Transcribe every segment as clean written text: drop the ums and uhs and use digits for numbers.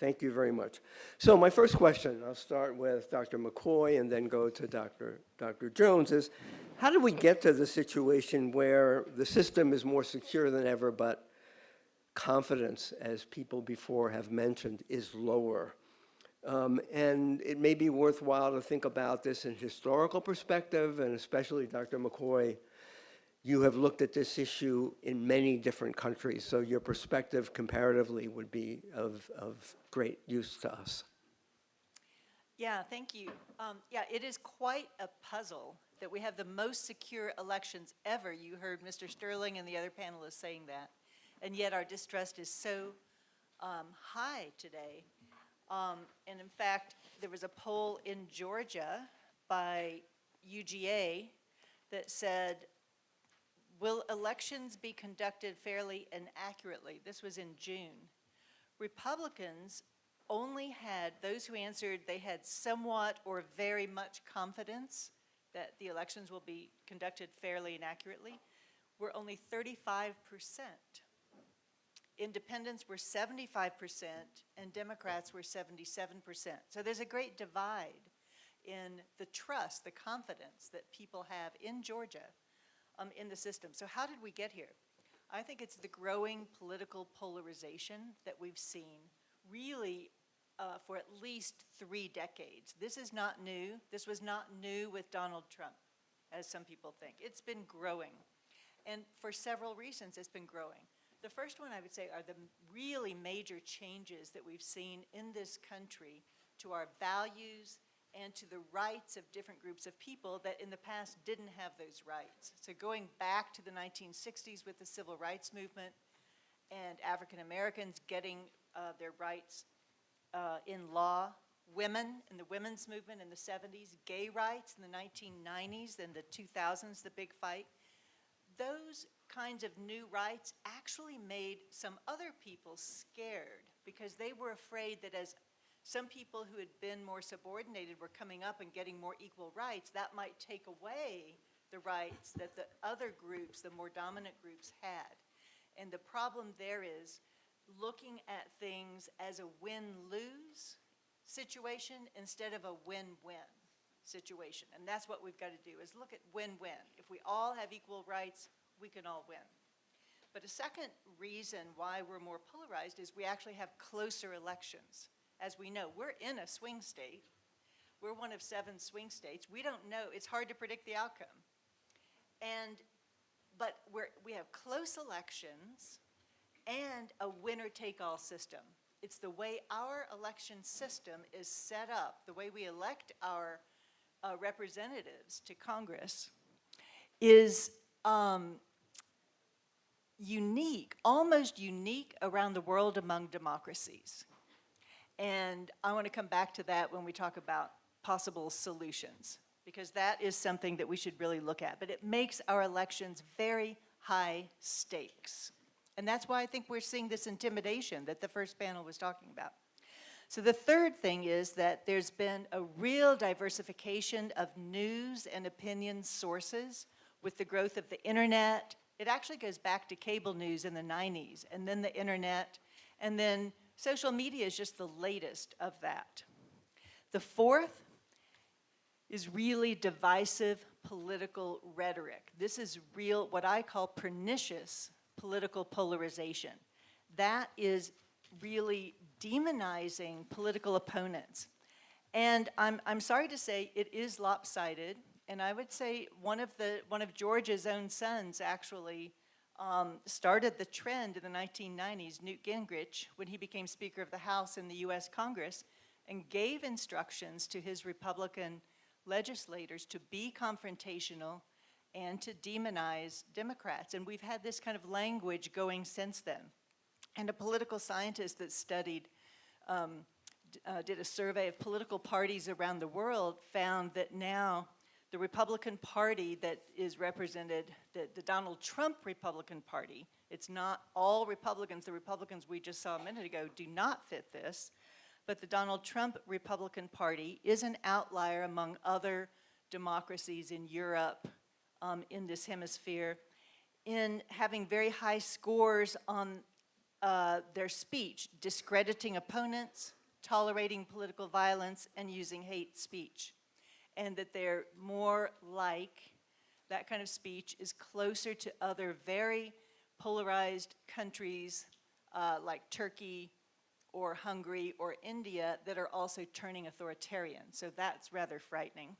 Thank you very much. So my first question, I'll start with Dr. McCoy and then go to Dr. Jones, is how did we get to the situation where the system is more secure than ever, but confidence, as people before have mentioned, is lower? And it may be worthwhile to think about this in historical perspective, and especially Dr. McCoy, you have looked at this issue in many different countries, so your perspective comparatively would be of great use to us. Yeah, thank you. Yeah, it is quite a puzzle that we have the most secure elections ever. You heard Mr. Sterling and the other panelists saying that, and yet our distrust is so high today. And in fact, there was a poll in Georgia by UGA that said, will elections be conducted fairly and accurately? This was in June. Republicans only had, those who answered they had somewhat or very much confidence that the elections will be conducted fairly and accurately, were only 35%. Independents were 75% and Democrats were 77%. So there's a great divide in the trust, the confidence that people have in Georgia in the system. So how did we get here? I think it's the growing political polarization that we've seen really for at least 3 decades. This is not new. This was not new with Donald Trump, as some people think. It's been growing. And for several reasons it's been growing. The first one I would say are the really major changes that we've seen in this country to our values and to the rights of different groups of people that in the past didn't have those rights. So going back to the 1960s with the Civil Rights Movement and African Americans getting their rights in law, women in the women's movement in the 70s, gay rights in the 1990s and the 2000s, the big fight, those kinds of new rights actually made some other people scared because they were afraid that as some people who had been more subordinated were coming up and getting more equal rights, that might take away the rights that the other groups, the more dominant groups, had. And the problem there is looking at things as a win-lose situation instead of a win-win situation. And that's what we've got to do, is look at win-win. If we all have equal rights, we can all win. But a second reason why we're more polarized is we actually have closer elections. As we know, we're in a swing state. We're one of 7 swing states. We don't know. It's hard to predict the outcome. But we have close elections and a winner-take-all system. It's the way our election system is set up, the way we elect our representatives to Congress is unique, almost unique around the world among democracies. And I want to come back to that when we talk about possible solutions, because that is something that we should really look at. But it makes our elections very high stakes. And that's why I think we're seeing this intimidation that the first panel was talking about. So the third thing is that there's been a real diversification of news and opinion sources with the growth of the internet. It actually goes back to cable news in the 90s, and then the internet, and then social media is just the latest of that. The fourth is really divisive political rhetoric. This is real, what I call pernicious political polarization. That is really demonizing political opponents. And I'm sorry to say it is lopsided, and I would say one of Georgia's own sons actually started the trend in the 1990s, Newt Gingrich, when he became Speaker of the House in the US Congress, and gave instructions to his Republican legislators to be confrontational and to demonize Democrats. And we've had this kind of language going since then. And a political scientist that studied, did a survey of political parties around the world, found that now the Republican Party that is represented, the Donald Trump Republican Party, it's not all Republicans, the Republicans we just saw a minute ago do not fit this, but the Donald Trump Republican Party is an outlier among other democracies in Europe, in this hemisphere, in having very high scores on their speech, discrediting opponents, tolerating political violence, and using hate speech. And that they're more like, that kind of speech is closer to other very polarized countries like Turkey or Hungary or India that are also turning authoritarian. So that's rather frightening.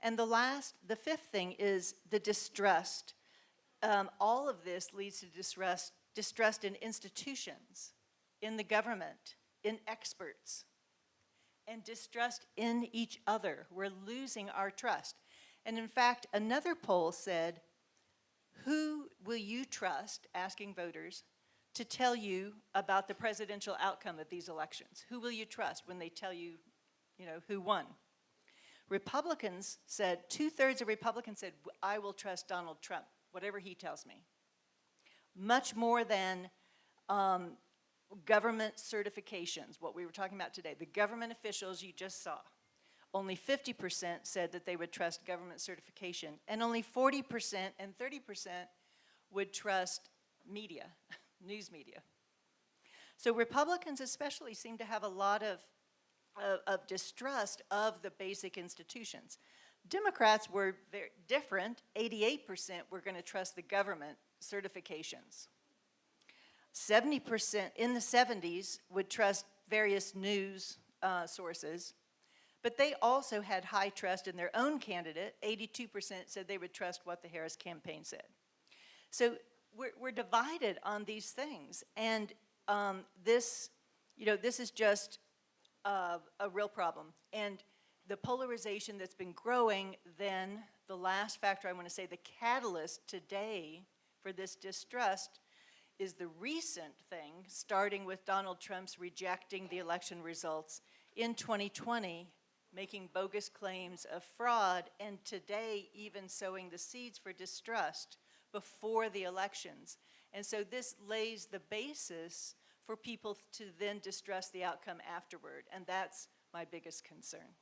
And the fifth thing is the distrust. All of this leads to distrust in institutions, in the government, in experts, and distrust in each other. We're losing our trust. And in fact, another poll said, who will you trust, asking voters, to tell you about the presidential outcome of these elections? Who will you trust when they tell you, who won? Republicans said, 2/3 of Republicans said, I will trust Donald Trump, whatever he tells me. Much more than government certifications, what we were talking about today. The government officials you just saw. Only 50% said that they would trust government certification, and only 40% and 30% would trust media, news media. So Republicans especially seem to have a lot of distrust of the basic institutions. Democrats were very different. 88% were going to trust the government certifications. 70% in the 70s would trust various news sources, but they also had high trust in their own candidate. 82% said they would trust what the Harris campaign said. So we're divided on these things, and this is just a real problem. And the polarization that's been growing, then the last factor I want to say, the catalyst today for this distrust is the recent thing, starting with Donald Trump's rejecting the election results in 2020, making bogus claims of fraud, and today even sowing the seeds for distrust before the elections. And so this lays the basis for people to then distrust the outcome afterward, and that's my biggest concern.